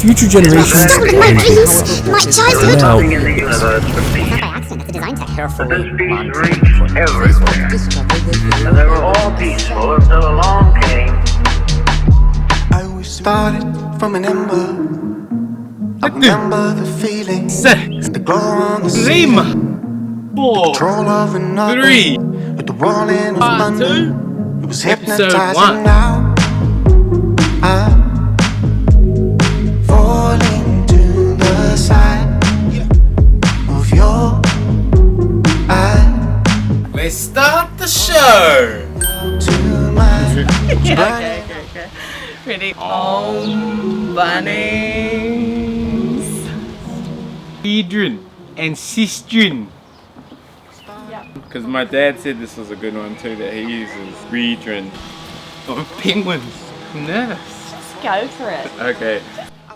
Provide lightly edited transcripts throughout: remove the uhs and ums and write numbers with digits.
Future generations Stop with my peace, my childhood. now. Nothing in the universe but peace. Not by accident, it's a design tech. But this peace reached everywhere. And they were all peaceful until along came. I always started from an ember. I remember the feeling and the glow on the ceiling. 4, Control of another 3, with the rolling of Part thunder. 2. It was Episode hypnotizing 1. now. I'm falling to the side of your eye. Let's start the show. To my Okay. Ready? Bunnies. Bredren and Sistren. Because my dad said this was a good one too, that he uses Bredren. Oh, penguins. I'm nervous. Just go for it. Okay.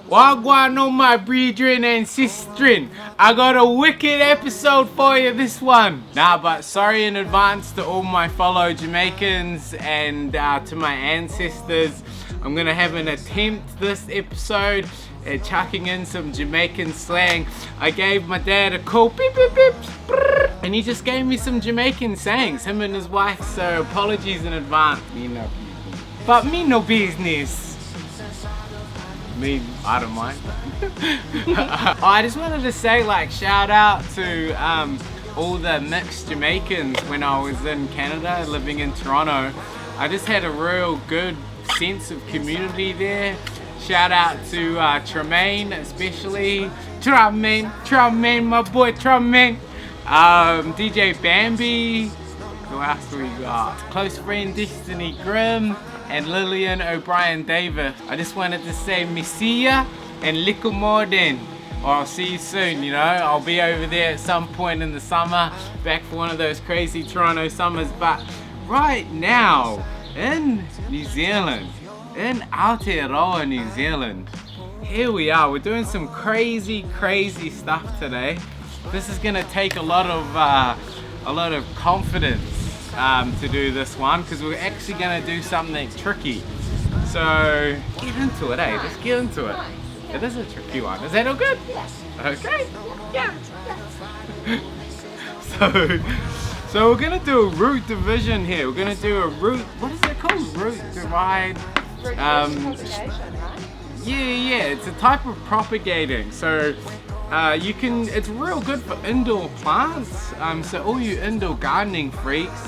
Gwaan on my Bredren and Sistren. I got a wicked episode for you, this one. Nah, but sorry in advance to all my fellow Jamaicans and to my ancestors. I'm gonna have an attempt this episode at chucking in some Jamaican slang. I gave my dad a call, beep, beep, beep, brrr, and he just gave me some Jamaican sayings, him and his wife, so apologies in advance. Me no business. But me no business. Me, I don't mind. I just wanted to say, like, shout out to all the mixed Jamaicans when I was in Canada, living in Toronto. I just had a real good sense of community there. Shout out to Tremaine, especially. Tremaine, my boy Tremaine. DJ Bambi. Who else do we got? Close friend Destiny Grimm and Lillian O'Brien Davis. I just wanted to say Messia and little more then. Or I'll see you soon, you know. I'll be over there at some point in the summer, back for one of those crazy Toronto summers. But right now, in New Zealand, in Aotearoa, New Zealand, here we are. We're doing some crazy stuff today. This is gonna take a lot of confidence to do this one, because we're actually gonna do something tricky. So get into it, eh? Let's get into it. It is a tricky one. Is that all good? Okay. Yeah. So we're gonna do a root division here. We're gonna do a root. What is it called? Root divide. Propagation, right? Yeah. It's a type of propagating. So you can. It's real good for indoor plants. So all you indoor gardening freaks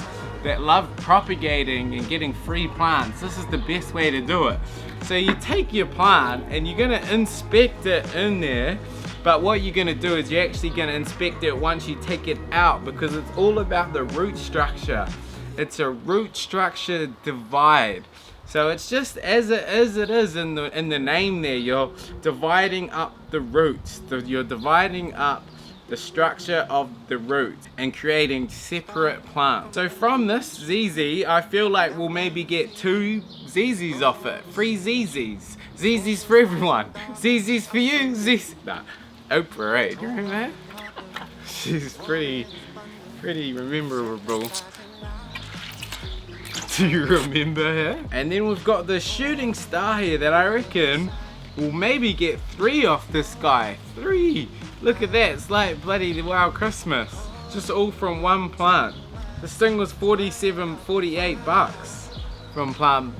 that love propagating and getting free plants, this is the best way to do it. So you take your plant and you're gonna inspect it in there. But what you're gonna do is you're actually gonna inspect it once you take it out, because it's all about the root structure. It's a root structure divide. So it's just as it is in the name there. You're dividing up the roots. You're dividing up the structure of the root and creating separate plants. So from this Zeze, I feel like we'll maybe get 2 Zezes off it. 3 Zezes. Zezes for everyone. Zezes for you. Zeze. Nah. Oprah, right? Do you remember that? She's pretty memorable. Do you remember her? And then we've got the shooting star here that I reckon will maybe get 3 off this guy. 3! Look at that, it's like bloody Wild Christmas. Just all from one plant. This thing was 48 bucks from Plant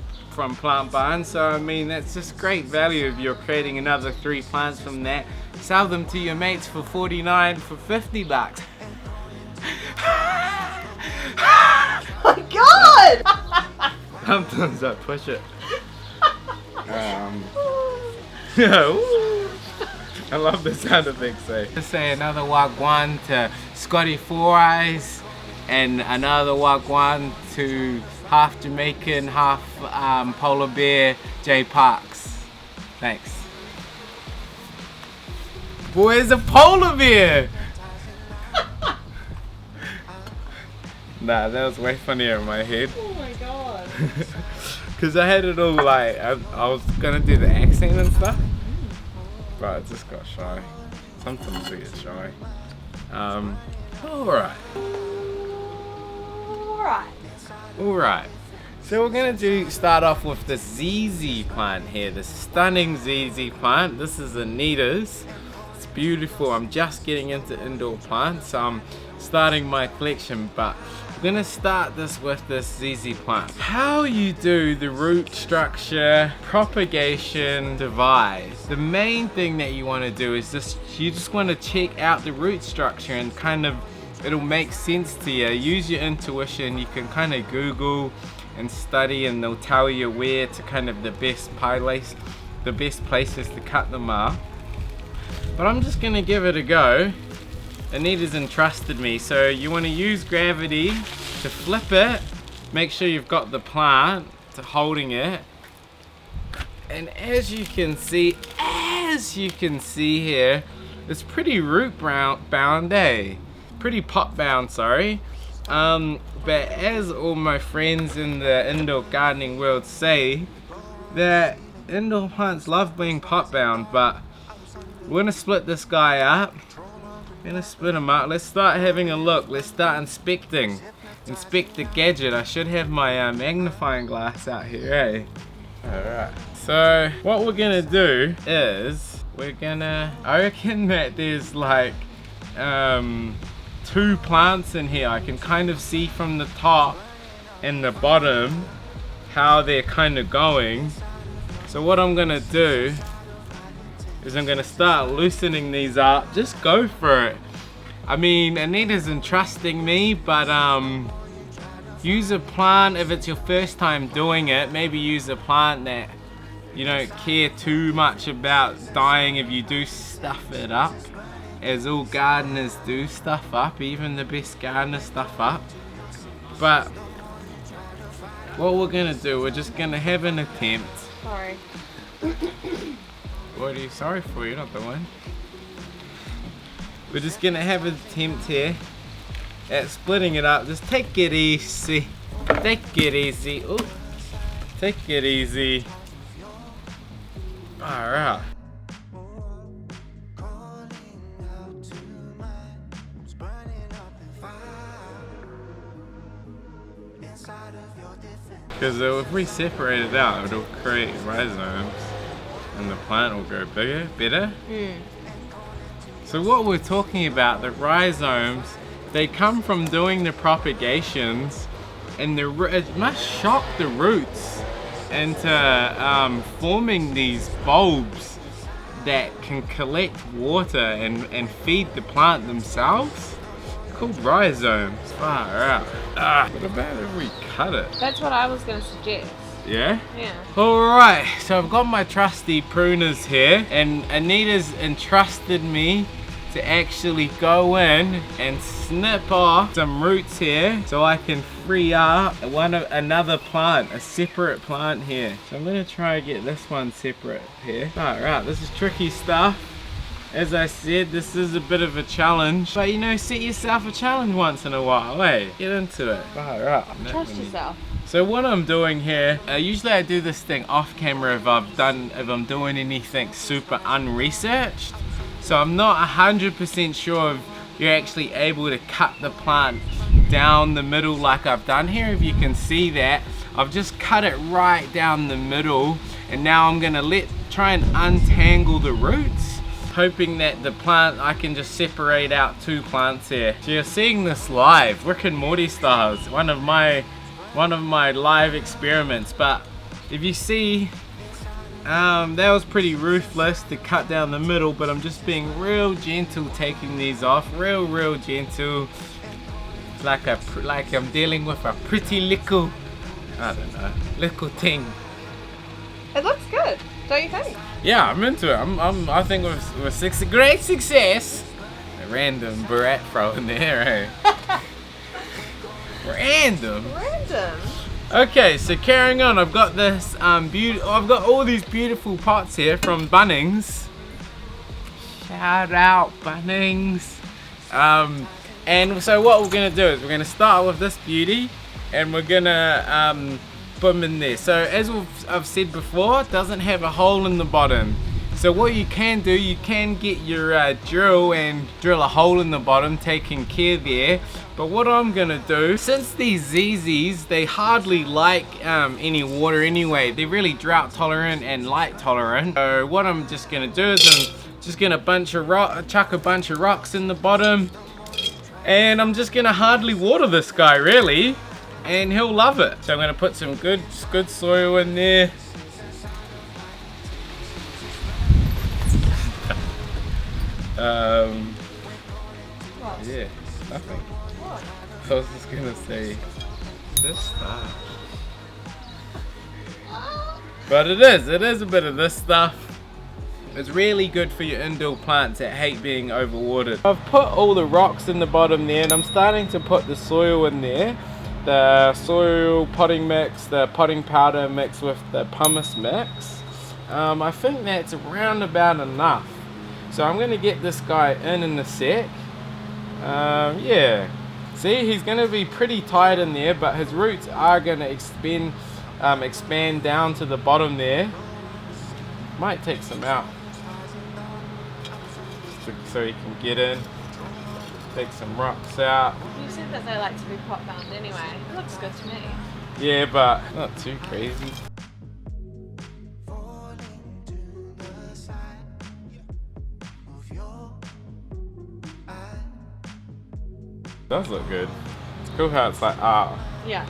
Barn, so I mean that's just great value if you're creating another 3 plants from that. Sell them to your mates for 49 for 50 bucks. Oh my god! Sometimes I push it. I love the sound effects though. Let's say another Gwaan to Scotty 4 Eyes, and another Gwaan to half Jamaican, half polar bear, J Parks. Thanks. Boy, it's a polar bear! Nah, that was way funnier in my head. Oh my god. Cause I had it all like, I was gonna do the accent and stuff, but I just got shy. Sometimes we get shy. Alright. So we're gonna start off with the Zeze plant here, the stunning Zeze plant. This is Anita's. It's beautiful. I'm just getting into indoor plants, so I'm starting my collection, but I'm gonna start this with this Zeze plant. How you do the root structure, propagation, divide. The main thing that you want to do is you just want to check out the root structure and kind of it'll make sense to you. Use your intuition. You can kind of Google and study, and they'll tell you where to kind of the best places to cut them are. But I'm just gonna give it a go. Anita's entrusted me, so you want to use gravity to flip it. Make sure you've got the plant to holding it, and as you can see here, it's pretty root bound, pretty pot bound, sorry. But as all my friends in the indoor gardening world say, that indoor plants love being pot bound, but we're gonna split this guy up. We're gonna split him up. Let's start having a look. Let's start inspecting. Inspect the gadget. I should have my magnifying glass out here, eh? Alright. So what we're gonna do is I reckon that there's like 2 plants in here. I can kind of see from the top and the bottom how they're kind of going. So what I'm gonna do is I'm gonna start loosening these up. Just go for it. I mean, Anita's entrusting me, but use a plant if it's your first time doing it. Maybe use a plant that you don't care too much about dying if you do stuff it up, as all gardeners do stuff up. Even the best gardeners stuff up. But what we're gonna do, we're just gonna have an attempt. Sorry. What are you sorry for? You're not the one. We're just gonna have an attempt here at splitting it up. Just take it easy. Take it easy. Ooh. Take it easy. Alright. Because if we separate it out, it'll create rhizomes and the plant will grow bigger, better. So what we're talking about, the rhizomes, they come from doing the propagations, and it must shock the roots into forming these bulbs that can collect water and feed the plant themselves. Called rhizomes. Far out. What about if we cut it? That's what I was going to suggest. Yeah? Yeah. Alright, so I've got my trusty pruners here, and Anita's entrusted me to actually go in and snip off some roots here so I can free up another plant, a separate plant here. So I'm going to try and get this one separate here. Alright, this is tricky stuff. As I said, this is a bit of a challenge, but you know, set yourself a challenge once in a while, eh? Get into it. Alright. Trust yourself. So what I'm doing here, usually I do this thing off camera if I'm doing anything super unresearched. So I'm not 100% sure if you're actually able to cut the plant down the middle like I've done here. If you can see that, I've just cut it right down the middle, and now I'm gonna try and untangle the roots, hoping that the plant, I can just separate out 2 plants here. So you're seeing this live, Rick and Morty styles, one of my live experiments. But if you see, that was pretty ruthless to cut down the middle, but I'm just being real gentle taking these off, real gentle. It's like I'm dealing with a pretty little, I don't know, little thing. It looks good, don't you think? Yeah, I'm into it. I think with great success. A random brat throw in there, eh? Random. Okay, so carrying on, I've got this I've got all these beautiful pots here from Bunnings. Shout out Bunnings. And so what we're gonna do is we're gonna start with this beauty, and we're gonna put them in there. So as I've said before, it doesn't have a hole in the bottom. So what you can do, you can get your drill and drill a hole in the bottom, taking care there. But what I'm gonna do, since these Zezes, they hardly like any water anyway. They're really drought tolerant and light tolerant. So what I'm just gonna do is I'm just gonna chuck a bunch of rocks in the bottom, and I'm just gonna hardly water this guy really, and he'll love it. So I'm gonna put some good soil in there. Yeah, nothing. What? I was just gonna say this stuff. But it is a bit of this stuff. It's really good for your indoor plants that hate being overwatered. I've put all the rocks in the bottom there, and I'm starting to put the soil in there. The soil potting mix, the potting powder mixed with the pumice mix. I think that's around about enough. So I'm going to get this guy in a sec. Yeah. See, he's going to be pretty tight in there, but his roots are going to expand down to the bottom there. Might take some out so he can get in. Take some rocks out. You said that they like to be pot bound anyway. It looks good to me. Yeah, but not too crazy. Does look good. It's cool how it's like art. Yeah.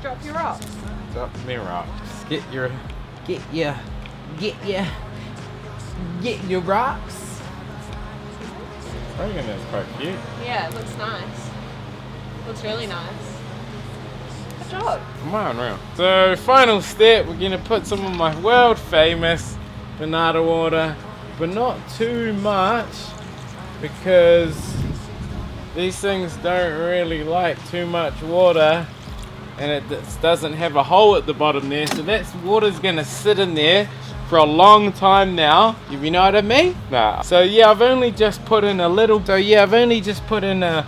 Drop your rocks. Drop me rocks. Get your rocks. I think that's quite cute. Yeah, it looks nice. Looks really nice. Good job. Come on, real. So final step, we're gonna put some of my world famous banana water, but not too much because these things don't really like too much water, and it doesn't have a hole at the bottom there, so that water's gonna sit in there for a long time now, if you know what I mean. Nah. So yeah, I've only just put in a little. I've only just put in a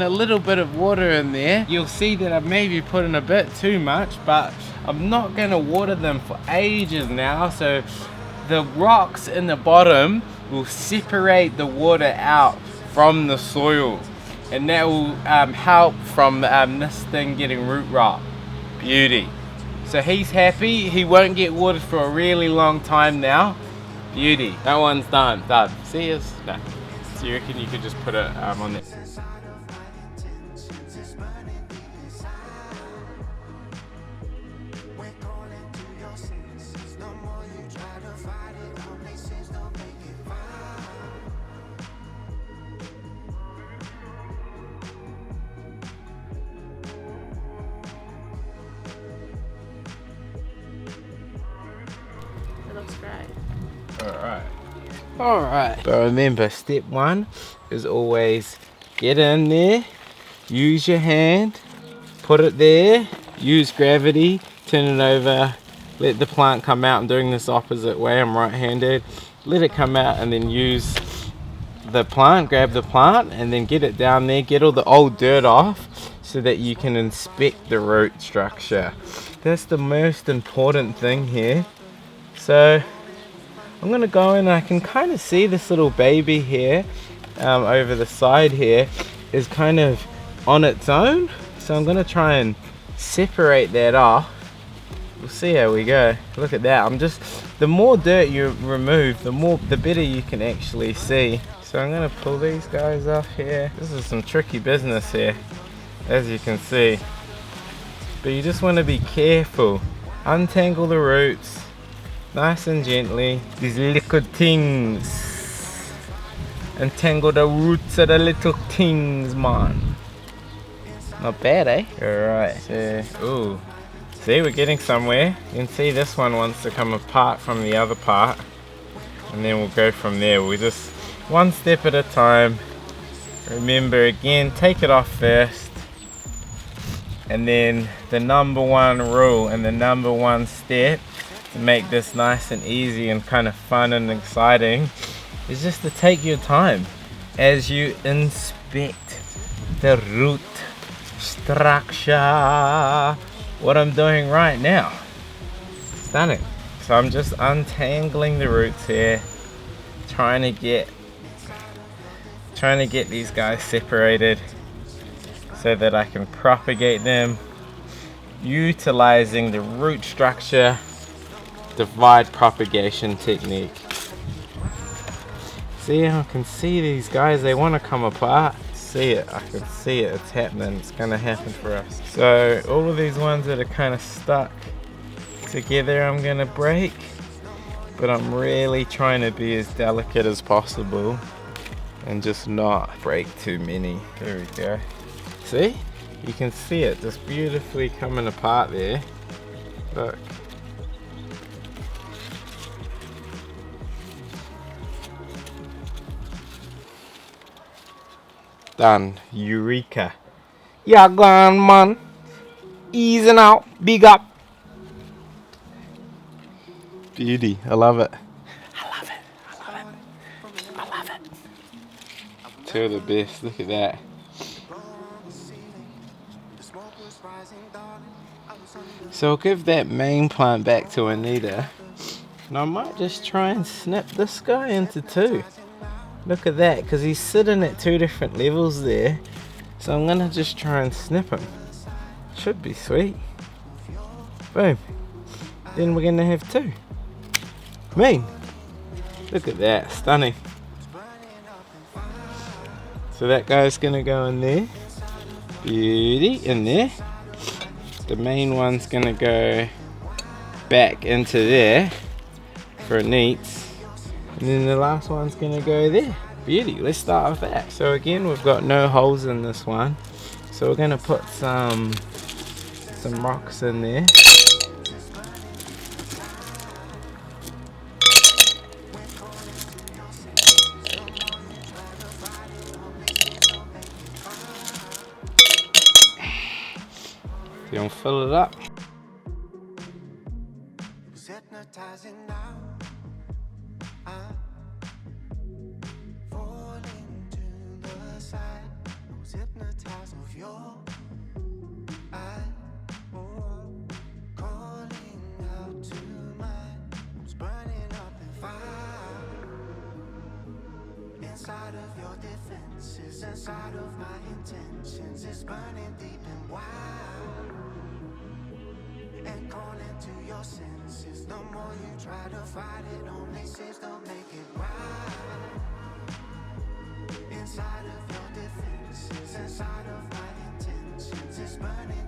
little bit of water in there. You'll see that I've maybe put in a bit too much, but I'm not gonna water them for ages now. So the rocks in the bottom will separate the water out from the soil, and that will help from this thing getting root rot. Beauty. So he's happy. He won't get watered for a really long time now. Beauty. That one's done. See us? No. So you reckon you could just put it on there? Alright. So remember, step one is always get in there, use your hand, put it there, use gravity, turn it over, let the plant come out. I'm doing this opposite way, I'm right-handed. Let it come out and then use the plant, grab the plant and then get it down there, get all the old dirt off so that you can inspect the root structure. That's the most important thing here. So I'm gonna go in and I can kind of see this little baby here over the side here is kind of on its own. So I'm gonna try and separate that off. We'll see how we go. Look at that. The more dirt you remove, the better you can actually see. So I'm gonna pull these guys off here. This is some tricky business here, as you can see. But you just want to be careful. Untangle the roots. Nice and gently. These little things. Untangle the roots of the little things, man. Not bad, eh? Alright, so, ooh. See, we're getting somewhere. You can see this one wants to come apart from the other part. And then we'll go from there. We'll just, one step at a time. Remember again, take it off first. And then the number one rule and the number one step to make this nice and easy and kind of fun and exciting is just to take your time as you inspect the root structure. What I'm doing right now. Stunning. So I'm just untangling the roots here, trying to get these guys separated so that I can propagate them utilizing the root structure divide propagation technique. See, I can see these guys, they want to come apart. See it, I can see it, it's happening, it's gonna happen for us. So all of these ones that are kind of stuck together I'm gonna break, but I'm really trying to be as delicate as possible and just not break too many. There we go. See? You can see it just beautifully coming apart there. Look. Done. Eureka. Yeah, Gwaan, man. Easing out. Big up. Beauty. I love it. I love it. I love it. I love it. Two of the best. Look at that. So I'll give that main plant back to Anita. And I might just try and snip this guy into two. Look at that, because he's sitting at two different levels there. So I'm gonna just try and snip him. Should be sweet. Boom. Then we're gonna have two. Mean. Look at that, stunning. So that guy's gonna go in there. Beauty, in there. The main one's gonna go back into there for neats. And then the last one's gonna go there. Beauty, let's start with that. So again, we've got no holes in this one. So we're gonna put some rocks in there. Then fill it up. Inside of your defenses, inside of my intentions, it's burning deep and wild. And calling to your senses, the more you try to fight it, only seems to make it wild. Inside of your defenses, inside of my intentions, it's burning